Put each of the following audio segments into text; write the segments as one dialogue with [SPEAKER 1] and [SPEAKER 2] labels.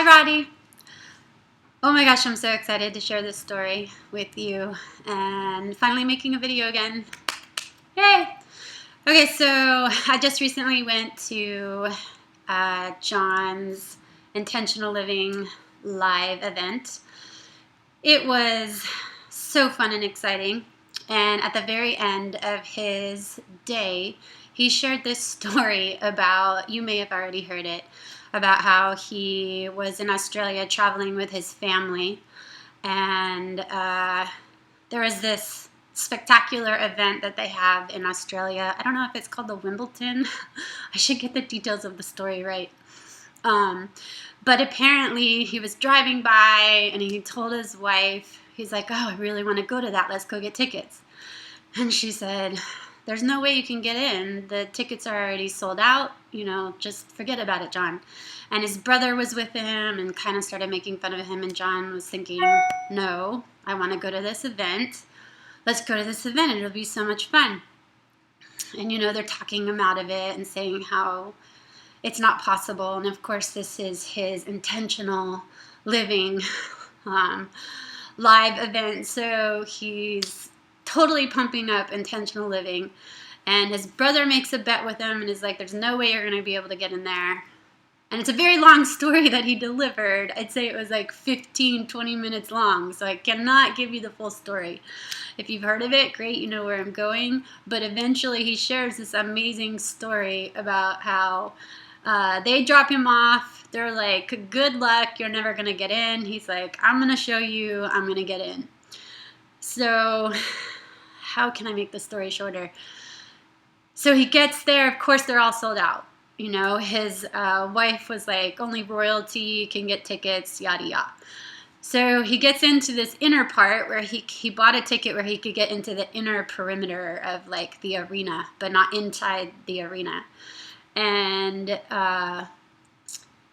[SPEAKER 1] Hi, Roddy. Oh my gosh, I'm so excited to share this story with you and finally making a video again. Yay! Okay, so I just recently went to John's Intentional Living live event. It was so fun and exciting. And at the very end of his day, he shared this story about, you may have already heard it, about how he was in Australia traveling with his family. And there was this spectacular event that they have in Australia. I don't know if it's called the Wimbledon. I should get the details of the story right. But apparently he was driving by and he told his wife, he's like, oh, I really want to go to that. Let's go get tickets. And she said, there's no way you can get in. The tickets are already sold out. You know, just forget about it, John. And his brother was with him and kind of started making fun of him. And John was thinking, no, I want to go to this event. Let's go to this event. It'll be so much fun. And, you know, they're talking him out of it and saying how it's not possible. And of course, this is his intentional living live event. So he's totally pumping up intentional living. And his brother makes a bet with him and is like, there's no way you're going to be able to get in there. And it's a very long story that he delivered. I'd say it was like 15, 20 minutes long. So I cannot give you the full story. If you've heard of it, great, you know where I'm going. But eventually he shares this amazing story about how they drop him off. They're like, good luck, you're never going to get in. He's like, I'm going to show you, I'm going to get in. So how can I make the story shorter? So he gets there. Of course, they're all sold out. You know, his wife was like, only royalty can get tickets, yada, yada. So he gets into this inner part where he bought a ticket where he could get into the inner perimeter of like the arena, but not inside the arena. And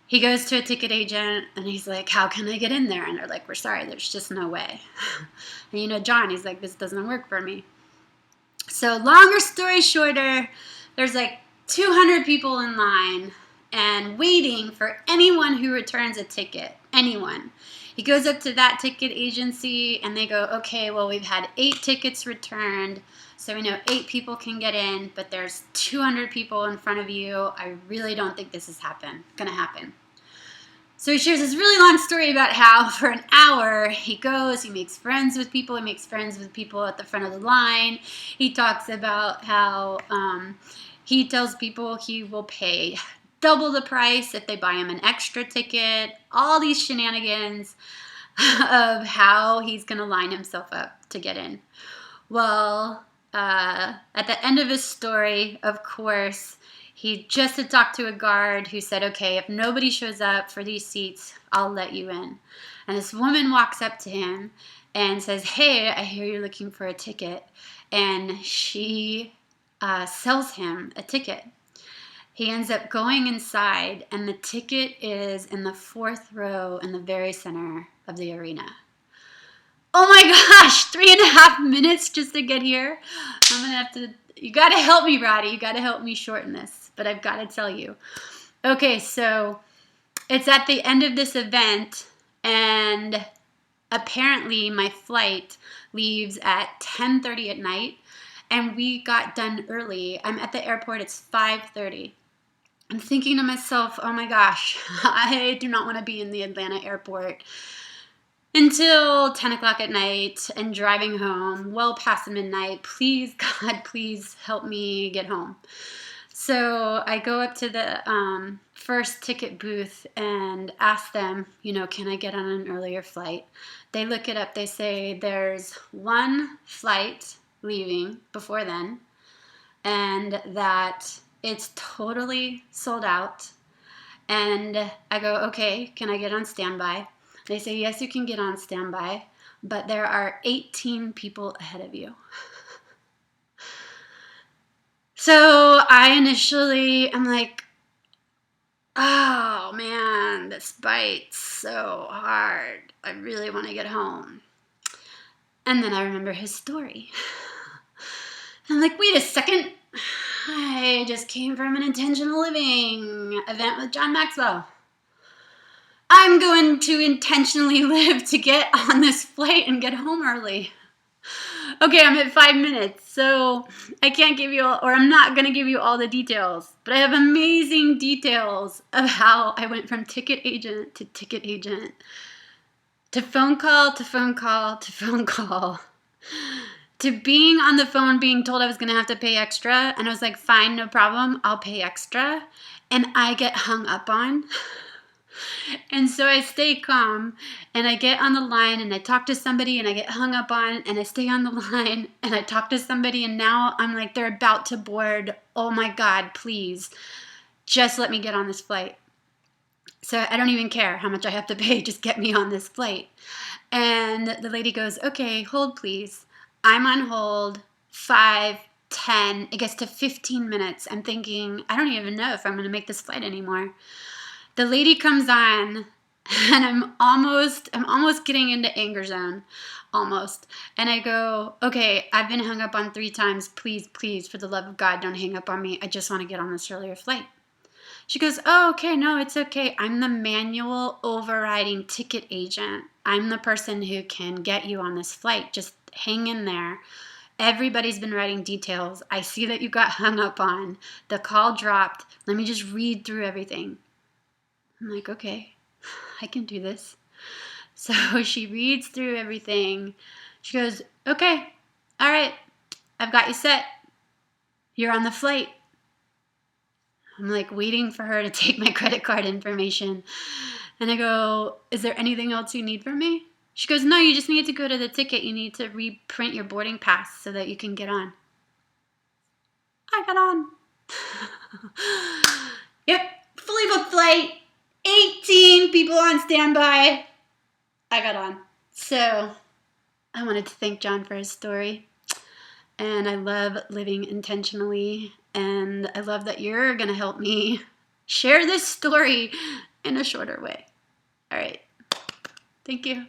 [SPEAKER 1] he goes to a ticket agent and he's like, how can I get in there? And they're like, we're sorry, there's just no way. And you know, John, he's like, this doesn't work for me. So longer story shorter, there's like 200 people in line and waiting for anyone who returns a ticket, anyone. He goes up to that ticket agency and they go, okay, well, we've had 8 tickets returned. So we know 8 people can get in, but there's 200 people in front of you. I really don't think this is gonna happen. So he shares this really long story about how for an hour he goes, he makes friends with people, at the front of the line. He talks about how he tells people he will pay double the price if they buy him an extra ticket, all these shenanigans of how he's going to line himself up to get in. Well, at the end of his story, of course, he just had talked to a guard who said, okay, if nobody shows up for these seats, I'll let you in. And this woman walks up to him and says, hey, I hear you're looking for a ticket. And she sells him a ticket. He ends up going inside, and the ticket is in the 4th row in the very center of the arena. Oh my gosh, 3.5 minutes just to get here. I'm going to have to, you got to help me, Roddy. You got to help me shorten this, but I've got to tell you. Okay, so it's at the end of this event, and apparently my flight leaves at 10:30 at night, and we got done early. I'm at the airport, it's 5:30. I'm thinking to myself, oh my gosh, I do not want to be in the Atlanta airport until 10 o'clock at night and driving home well past midnight. Please, God, please help me get home. So I go up to the first ticket booth and ask them, you know, can I get on an earlier flight? They look it up. They say there's one flight leaving before then and that it's totally sold out. And I go, okay, can I get on standby? They say, yes, you can get on standby, but there are 18 people ahead of you. So I initially am like, oh man, this bites so hard. I really want to get home. And then I remember his story. I'm like, wait a second. I just came from an intentional living event with John Maxwell. I'm going to intentionally live to get on this flight and get home early. Okay, I'm at 5 minutes, so I can't give you all, or I'm not going to give you all the details, but I have amazing details of how I went from ticket agent to ticket agent, to phone call to phone call to phone call, to being on the phone being told I was going to have to pay extra, and I was like, fine, no problem, I'll pay extra, and I get hung up on. And so I stay calm and I get on the line and I talk to somebody and I get hung up on and I stay on the line and I talk to somebody and now I'm like, they're about to board. Oh my God, please just let me get on this flight. So I don't even care how much I have to pay. Just get me on this flight. And the lady goes, okay, hold please. I'm on hold 5, 10, it gets to 15 minutes. I'm thinking, I don't even know if I'm going to make this flight anymore. The lady comes on and I'm almost getting into anger zone, almost. And I go, okay, I've been hung up on 3 times. Please, please, for the love of God, don't hang up on me. I just want to get on this earlier flight. She goes, oh, okay, no, it's okay. I'm the manual overriding ticket agent. I'm the person who can get you on this flight. Just hang in there. Everybody's been writing details. I see that you got hung up on. The call dropped. Let me just read through everything. I'm like, okay, I can do this. So she reads through everything. She goes, okay, all right, I've got you set. You're on the flight. I'm like waiting for her to take my credit card information. And I go, is there anything else you need from me? She goes, no, you just need to go to the ticket. You need to reprint your boarding pass so that you can get on. I got on. Yep, fully booked flight. 18 people on standby. I got on. So I wanted to thank John for his story. And I love living intentionally. And I love that you're going to help me share this story in a shorter way. All right. Thank you.